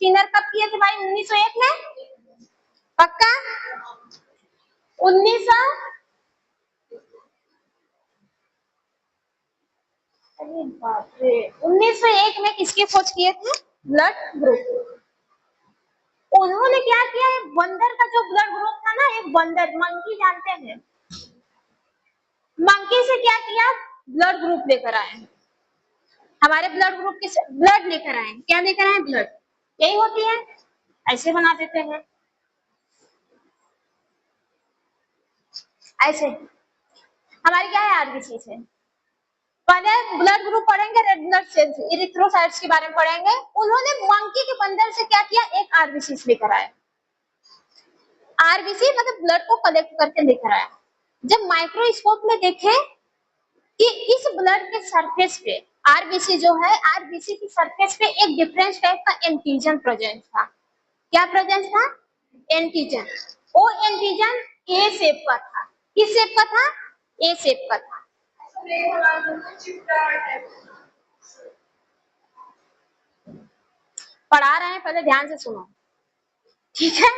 Skinner कब किए थे भाई? 1901 में, पक्का? 1901 में किसकी खोज किए थे? Blood group. उन्होंने क्या किया, बंदर का जो ब्लड ग्रुप था ना, एक बंदर, मंकी जानते हैं, मंकी से क्या किया, ब्लड ग्रुप लेकर आए। हमारे ब्लड ग्रुप के ब्लड लेकर आए, क्या लेकर आए? ब्लड। यही होती है, ऐसे बना देते हैं, ऐसे। हमारी क्या है? आरबीसी से। पहले ब्लड ग्रुप पढ़ेंगे, रेड ब्लड सेल्स, इरिथ्रोसाइट्स के बारे में पढ़ेंगे। उन्होंने मंकी के बंदर से क्या किया, एक आरबीसी लेकर आए। आरबीसी मतलब ब्लड को कलेक्ट करके लेकर आया। जब माइक्रोस्कोप में देखे कि इस ब्लड के सरफेस पे आरबीसी जो है, आरबीसी की सरफेस पे एक डिफरेंट टाइप का एंटीजन प्रेजेंट था। क्या प्रेजेंट था? एंटीजन। वो एंटीजन ए शेप का था। किस शेप का था? ए शेप का था। पढ़ा रहे हैं, पहले ध्यान से सुनो, ठीक है?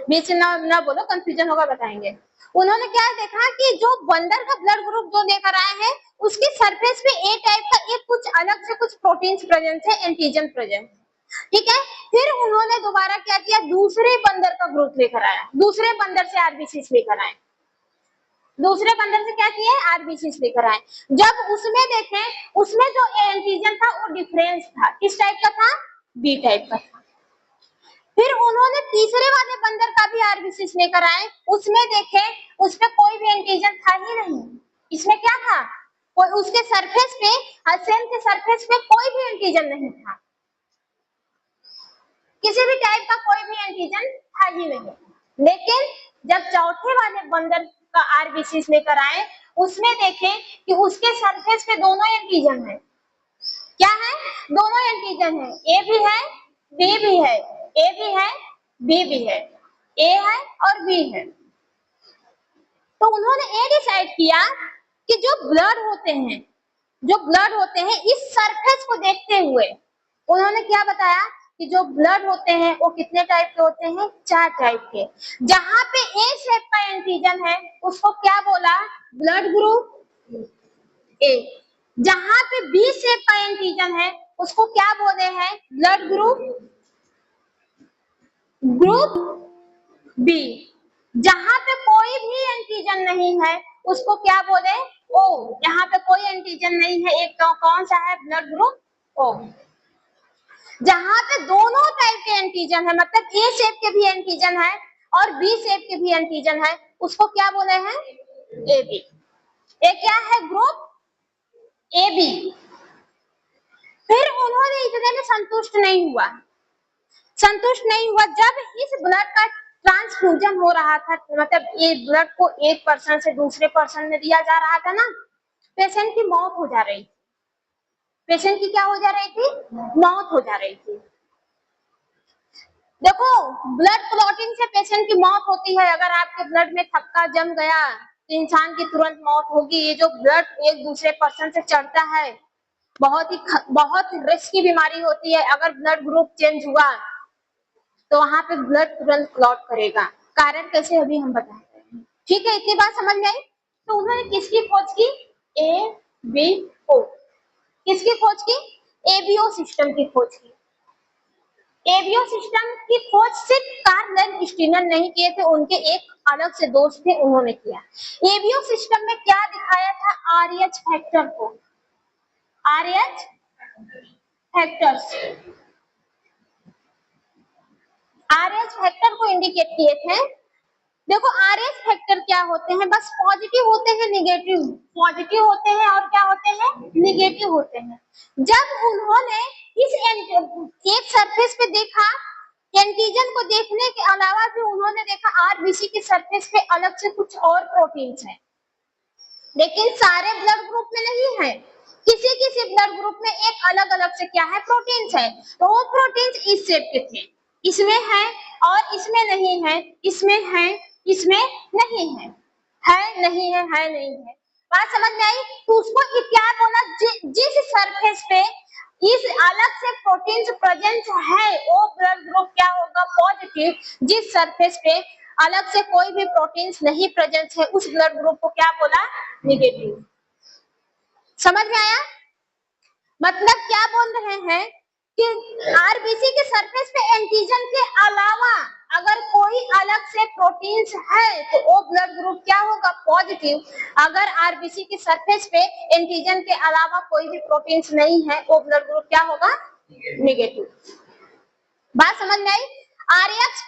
बीच ना बोलो, कंफ्यूजन होगा, बताएंगे। उन्होंने क्या देखा कि जो बंदर का ब्लड ग्रुप जो लेकर आए हैं, उसके सरफेस पे ए टाइप का एक कुछ अलग से कुछ प्रोटीन्स प्रेजेंट है, एंटीजन प्रेजेंट, ठीक है? फिर उन्होंने दोबारा क्या किया, दूसरे बंदर का ग्रुप लेकर आया, दूसरे बंदर से आरबीसी लेकर आए, दूसरे बंदर से क्या किए, आरबीसी लेकर आए। जब उसमें देखे, उसमें जो एंटीजन था वो डिफरेंस था, किस टाइप का था? बी टाइप का था। फिर उन्होंने तीसरे वाले बंदर का भी आरबीसी लेकर आए, उसमें देखे, उसमें कोई भी एंटीजन था ही नहीं। इसमें क्या था? कोई उसके सरफेस पे, सेल के सरफेस पे कोई भी एंटीजन नहीं था, किसी भी टाइप का कोई भी एंटीजन था ही नहीं। लेकिन जब चौथे वाले बंदर का आरबीसी लेकर आए, उसमें देखे कि उसके सरफेस पे दोनों एंटीजन है। क्या है? दोनों एंटीजन है, ए भी है, बी भी है, ए भी है, बी भी है, ए है और बी है। तो उन्होंने ये डिसाइड किया कि जो ब्लड होते हैं, जो ब्लड होते हैं, इस सरफेस को देखते हुए उन्होंने क्या बताया कि जो ब्लड होते हैं वो कितने टाइप के होते हैं? 4 टाइप के। जहां पे ए शेप का एंटीजन है उसको क्या बोला? Blood group A. जहां पे बी शेप का एंटीजन है उसको क्या बोले हैं? Blood group B. जहां पे कोई भी एंटीजन नहीं है उसको क्या बोले? ओ। यहाँ पे कोई एंटीजन नहीं है, एक तो कौन सा है? Blood group O. जहां पे दोनों टाइप के एंटीजन है, मतलब ए शेप के भी एंटीजन है और बी शेप के भी एंटीजन है, उसको क्या बोले हैं? A B. ये क्या है? Group A B. फिर उन्होंने इतने में संतुष्ट नहीं हुआ, जब इस ब्लड का ट्रांसफ्यूजन हो रहा था, मतलब ये ब्लड को एक पर्सन से दूसरे पर्सन में दिया जा रहा था ना, पेशेंट की मौत हो जा रही थी। पेशेंट की क्या हो जा रही थी? मौत हो जा रही थी। देखो, ब्लड क्लॉटिंग से पेशेंट की मौत होती है। अगर आपके ब्लड में थक्का जम गया तो इंसान की तुरंत मौत होगी। ये जो ब्लड एक दूसरे पर्सन से चढ़ता है, बहुत रिस्की बीमारी होती है। अगर ब्लड ग्रुप चेंज हुआ तो वहां पे ब्लड तुरंत क्लॉट करेगा। कारण कैसे अभी हम बताते हैं, ठीक है? इतनी बात समझ में आई? तो उन्होंने किसकी खोज की? A B O. किसकी खोज की? एबीओ सिस्टम की खोज की। एबीओ सिस्टम की खोज सिर्फ कार्ल लैंड नहीं किए थे, उनके एक अलग से दोस्त थे, उन्होंने किया। एबीओ सिस्टम में क्या दिखाया था? आरएच फैक्टर को, आरएच फैक्टर्स, आरएच फैक्टर को इंडिकेट किए थे। देखो, आरएच फैक्टर क्या होते हैं? बस पॉजिटिव होते हैं, निगेटिव, पॉजिटिव होते हैं और क्या होते हैं? निगेटिव होते हैं। जब उन्होंने इस एक सरफेस पे देखा, एंटीजन को देखने के अलावा भी उन्होंने देखा आरबीसी के सरफेस पे अलग से कुछ और प्रोटीन्स हैं, लेकिन सारे ब्लड ग्रुप में नहीं है। किसी किसी ब्लड ग्रुप में एक अलग अलग से क्या है? प्रोटीन्स है। तो वो प्रोटीन्स इस शेप के थे, इसमें है और इसमें नहीं है, इसमें है, इसमें नहीं है, नहीं है, नहीं है। बात समझ में आई? तो उसको क्या बोला? जिस सरफेस पे इस अलग से प्रोटीन्स प्रेजेंट है पॉजिटिव। जिस सरफेस पे अलग से कोई भी प्रोटीन्स नहीं प्रेजेंट है उस ब्लड ग्रुप को क्या बोला? निगेटिव। समझ में आया? मतलब क्या बोल रहे हैं कि आरबीसी के सरफेस पे एंटीजन के अलावा अगर कोई अलग से प्रोटीन्स है तो वो ब्लड ग्रुप क्या होगा? पॉजिटिव। अगर आरबीसी के सरफेस पे एंटीजन के अलावा कोई भी प्रोटीन्स नहीं है वो ब्लड ग्रुप क्या होगा? निगेटिव। बात समझ में आई? आरएक्स